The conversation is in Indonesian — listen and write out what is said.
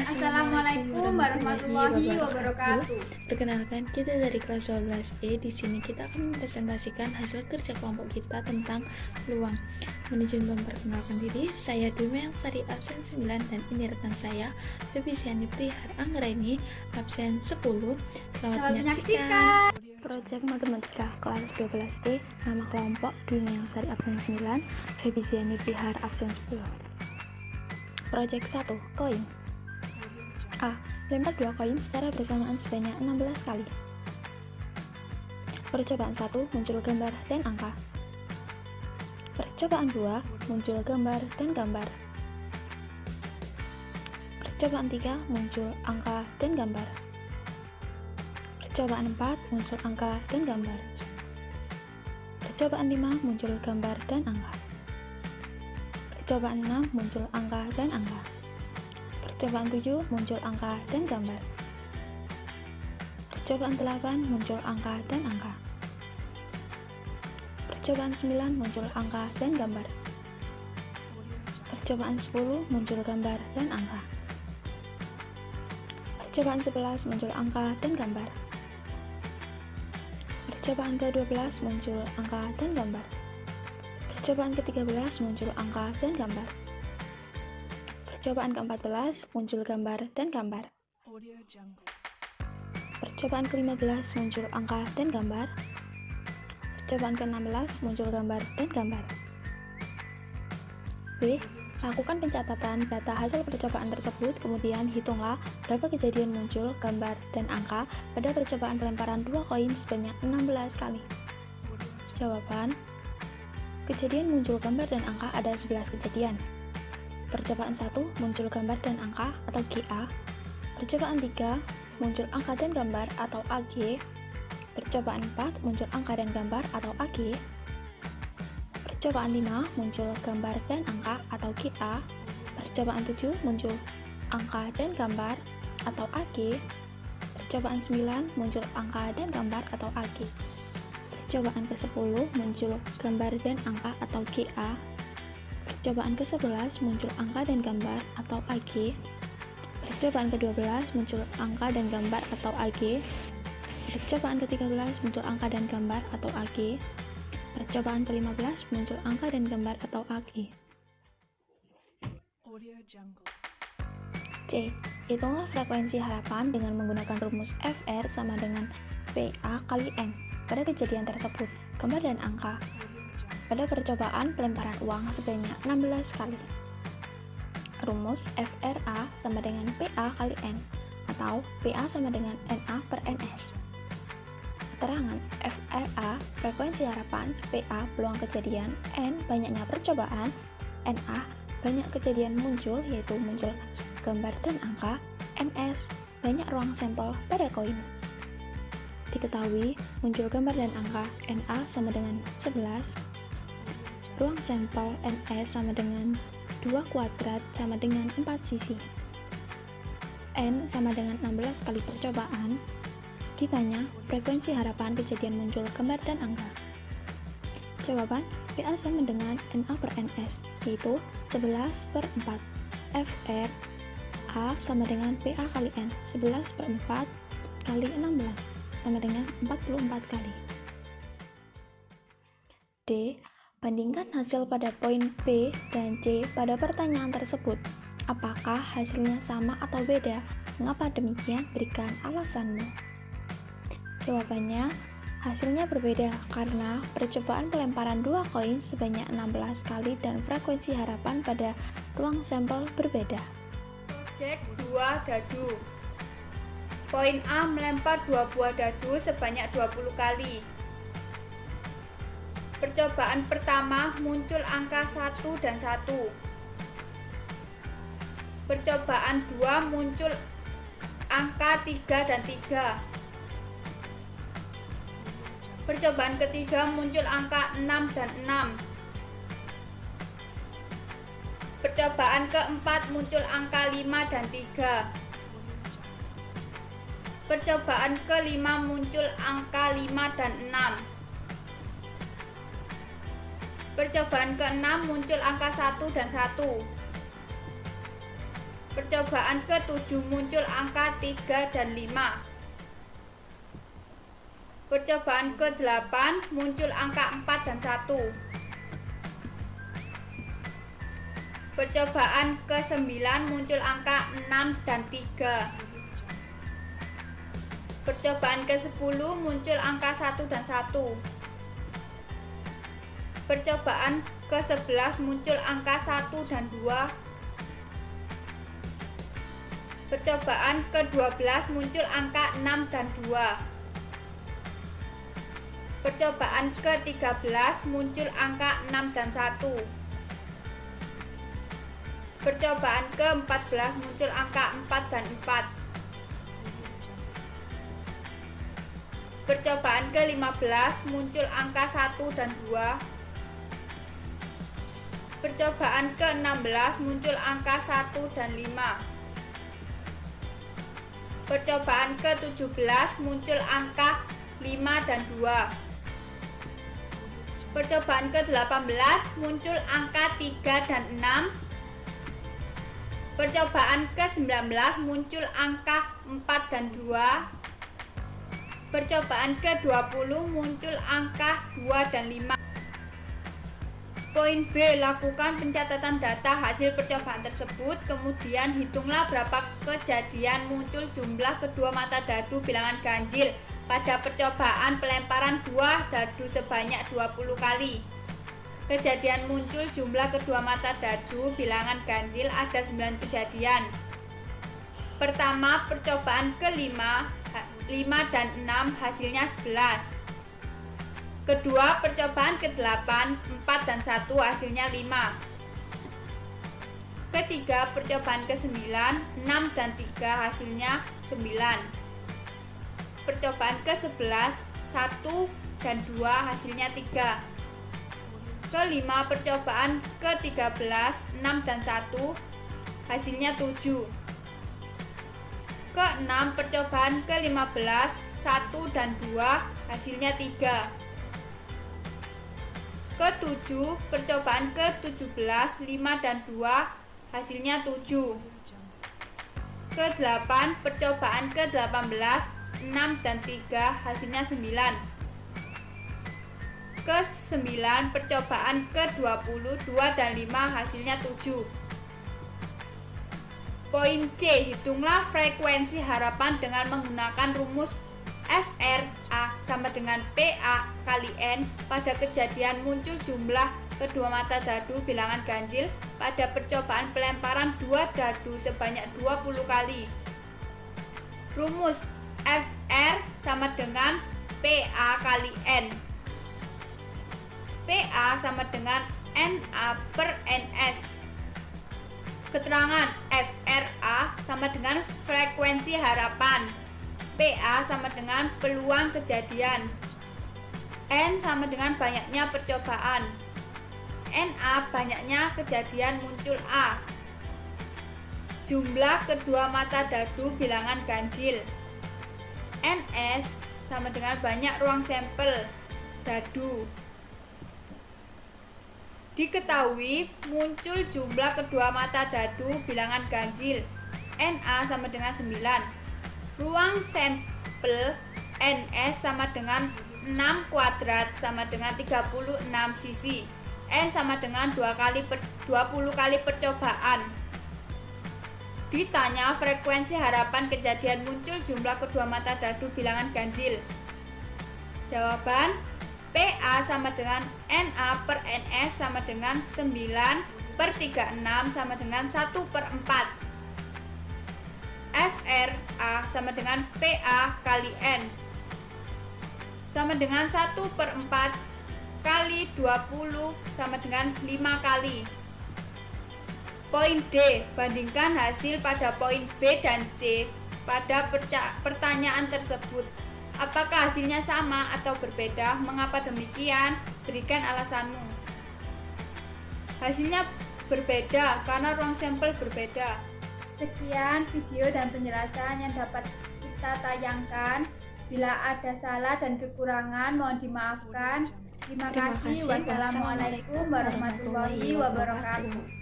Assalamualaikum warahmatullahi wabarakatuh. Perkenalkan, kita dari kelas 12E. Di sini kita akan mempresentasikan hasil kerja kelompok kita tentang peluang. Menuju memperkenalkan diri, saya Dwi Mengsari absen 9 dan ini rekan saya Febi Siani Prihar Anggraini absen 10. Selamat menyaksikan. Proyek Matematika kelas 12E, nama kelompok Dwi Mengsari absen 9, Febi Siani Prihar absen 10. Proyek 1, koin. A. Lempar 2 koin secara bersamaan sebanyak 16 kali. Percobaan 1, muncul gambar dan angka. Percobaan 2, muncul gambar dan gambar. Percobaan 3, muncul angka dan gambar. Percobaan 4, muncul angka dan gambar. Percobaan 5, muncul gambar dan angka. Percobaan 6, muncul angka dan angka. Percobaan 7, muncul angka dan gambar. Percobaan 8, muncul angka dan angka. Percobaan 9, muncul angka dan gambar. Percobaan 10, muncul gambar dan angka. Percobaan 11, muncul angka dan gambar. Percobaan ke-12, muncul angka dan gambar. Percobaan ke-13, muncul angka dan gambar. Percobaan ke-14, muncul gambar dan gambar. Percobaan ke-15, muncul angka dan gambar. Percobaan ke-16, muncul gambar dan gambar. B. Lakukan pencatatan data hasil percobaan tersebut, kemudian hitunglah berapa kejadian muncul gambar dan angka pada percobaan pelemparan 2 koin sebanyak 16 kali. Jawaban: kejadian muncul gambar dan angka ada 11 kejadian. Percobaan 1, muncul gambar dan angka atau GA. Percobaan 3, muncul angka dan gambar atau AG. Percobaan 4, muncul angka dan gambar atau AG. Percobaan 5, muncul gambar dan angka atau GA. Percobaan 7, muncul angka dan gambar atau AG. Percobaan 9, muncul angka dan gambar atau AG. Percobaan ke-10, muncul gambar dan angka atau GA. Percobaan ke-11, muncul angka dan gambar atau AG. Percobaan ke-12, muncul angka dan gambar atau AG. Percobaan ke-13, muncul angka dan gambar atau AG. Percobaan ke-15, muncul angka dan gambar atau AG. C. Hitunglah frekuensi harapan dengan menggunakan rumus FR sama dengan PA kali N pada kejadian tersebut, gambar dan angka. Pada percobaan pelemparan uang sebanyak 16 kali. Rumus FRA sama dengan PA kali N atau PA sama dengan NA per NS. Keterangan FRA frekuensi harapan, PA peluang kejadian, N banyaknya percobaan, NA banyak kejadian muncul yaitu muncul gambar dan angka, NS banyak ruang sampel pada koin. Diketahui muncul gambar dan angka NA sama dengan 11, ruang sampel NS sama dengan 2 kuadrat sama dengan 4 sisi. N sama dengan 16 kali percobaan. Ditanya frekuensi harapan kejadian muncul gambar dan angka. Jawaban PA sama dengan NA per NS, yaitu 11 per 4. FR A sama dengan PA kali N, 11 per 4 kali 16 sama dengan 44 kali. D. Bandingkan hasil pada poin B dan C pada pertanyaan tersebut. Apakah hasilnya sama atau beda? Mengapa demikian? Berikan alasanmu. Jawabannya, hasilnya berbeda karena percobaan pelemparan 2 koin sebanyak 16 kali dan frekuensi harapan pada ruang sampel berbeda. Projek 2 dadu. Poin A melempar 2 buah dadu sebanyak 20 kali. Percobaan pertama muncul angka 1 dan 1. Percobaan 2 muncul angka 3 dan 3. Percobaan ketiga muncul angka 6 dan 6. Percobaan keempat muncul angka 5 dan 3. Percobaan kelima muncul angka 5 dan 6. Percobaan ke-6 muncul angka 1 dan 1. Percobaan ke-7 muncul angka 3 dan 5. Percobaan ke-8 muncul angka 4 dan 1. Percobaan ke-9 muncul angka 6 dan 3. Percobaan ke-10 muncul angka 1 dan 1. Percobaan ke-11 muncul angka 1 dan 2. Percobaan ke-12 muncul angka 6 dan 2. Percobaan ke-13 muncul angka 6 dan 1. Percobaan ke-14 muncul angka 4 dan 4. Percobaan ke-15 muncul angka 1 dan 2. Percobaan ke-16 muncul angka 1 dan 5. Percobaan ke-17 muncul angka 5 dan 2. Percobaan ke-18 muncul angka 3 dan 6. Percobaan ke-19 muncul angka 4 dan 2. Percobaan ke-20 muncul angka 2 dan 5. Poin B. Lakukan pencatatan data hasil percobaan tersebut, kemudian hitunglah berapa kejadian muncul jumlah kedua mata dadu bilangan ganjil pada percobaan pelemparan dua dadu sebanyak 20 kali. Kejadian muncul jumlah kedua mata dadu bilangan ganjil ada 9 kejadian. Pertama, percobaan ke-5 dan 6 hasilnya 11. Kedua, percobaan ke-8 4 dan 1 hasilnya 5. Ketiga, percobaan ke-9 6 dan 3 hasilnya 9. Percobaan ke-11 1 dan 2 hasilnya 3. Kelima, percobaan ke-13 6 dan 1 hasilnya 7. Keenam, percobaan ke-15 1 dan 2 hasilnya 3. Ketujuh, percobaan ke-17 5 dan 2 hasilnya 7. Ke-8, percobaan ke-18 6 dan 3 hasilnya 9. Ke-9, percobaan ke-20 2 dan 5 hasilnya 7. Poin C. Hitunglah frekuensi harapan dengan menggunakan rumus FRA sama dengan PA kali N pada kejadian muncul jumlah kedua mata dadu bilangan ganjil pada percobaan pelemparan dua dadu sebanyak 20 kali. Rumus FR sama dengan PA kali N. PA sama dengan NA per NS. Keterangan FRA sama dengan frekuensi harapan, PA sama dengan peluang kejadian, N sama dengan banyaknya percobaan, NA banyaknya kejadian muncul A. Jumlah kedua mata dadu bilangan ganjil, NS sama dengan banyak ruang sampel dadu. Diketahui muncul jumlah kedua mata dadu bilangan ganjil, NA sama dengan 9. Ruang sampel NS sama dengan 6 kuadrat sama dengan 36 sisi. N sama dengan 20 kali percobaan. Ditanya frekuensi harapan kejadian muncul jumlah kedua mata dadu bilangan ganjil. Jawaban PA sama dengan NA per NS sama dengan 9 per 36 sama dengan 1 per 4. FRA sama dengan PA kali N sama dengan 1 per 4 kali 20 sama dengan 5 kali. Poin D. Bandingkan hasil pada poin B dan C pada pertanyaan tersebut. Apakah hasilnya sama atau berbeda? Mengapa demikian? Berikan alasanmu. Hasilnya berbeda karena ruang sampel berbeda. Sekian video dan penjelasan yang dapat kita tayangkan. Bila ada salah dan kekurangan mohon dimaafkan. Terima kasih. Wassalamualaikum warahmatullahi wabarakatuh.